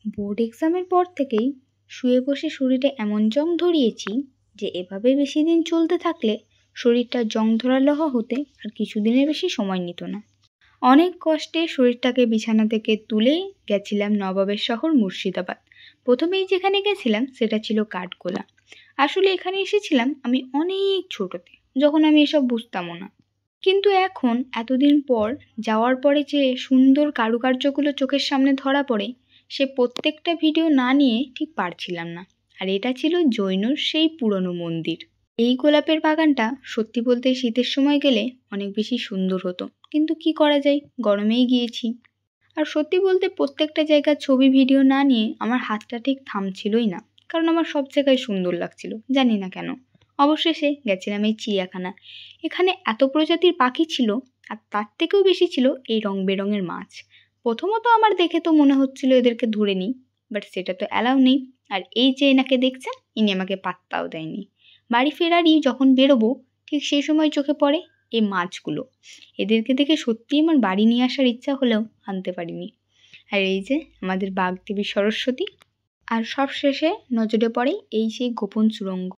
Board এক্সামের পর থেকেই শুয়ে বসে শরীরে এমন জং ধরিয়েছি যে এভাবে বেশি দিন চলতে থাকলে শরীরটা জং ধরালো হতে আর কিছুদিনের বেশি সময় নিত না। অনেক কষ্টে শরীরটাকে বিছানা থেকে তুলে গেছিলাম নবাবের শহর মুর্শিদাবাদ। প্রথমেই যেখানে গেছিলাম সেটা ছিল কাঠগোলা। আসলে এখানে এসেছিলাম আমি অনেক ছোটতে, যখন আমি এসব বুঝতামও না। কিন্তু এখন এতদিন পর যাওয়ার পরে যে সুন্দর কারুকার্যগুলো চোখের সামনে ধরা পড়ে, সে প্রত্যেকটা ভিডিও না নিয়ে ঠিক পারছিলাম না। আর এটা ছিল জৈনর সেই পুরনো মন্দির। এই গোলাপের বাগানটা সত্যি বলতে শীতের সময় গেলে অনেক বেশি সুন্দর হতো, কিন্তু কি করা যায়, গরমেই গিয়েছি। আর সত্যি বলতে প্রত্যেকটা জায়গার ছবি ভিডিও না নিয়ে আমার হাতটা ঠিক থামছিলই না, কারণ আমার সব জায়গায় সুন্দর লাগছিল, জানি না কেন। অবশেষে গেছিলাম এই চিড়িয়াখানা। এখানে এত প্রজাতির পাখি ছিল, আর তার থেকেও বেশি ছিল এই রং বেরঙের মাছ। প্রথমত আমার দেখে তো মনে হচ্ছিল এদেরকে ধরে নিই, বাট সেটা তো অ্যালাউ নেই। আর এই যে এনাকে দেখছেন, ইনি আমাকে পাত্তাও দেয়নি। বাড়ি ফেরারই যখন বেরোবো, ঠিক সেই সময় চোখে পড়ে এই মাছগুলো। এদেরকে দেখে সত্যিই আমার বাড়ি নিয়ে আসার ইচ্ছা হলেও আনতে পারিনি। আর এই যে আমাদের বাগদেবী সরস্বতী। আর সব শেষে নজরে পড়ে এই সেই গোপন সুড়ঙ্গ।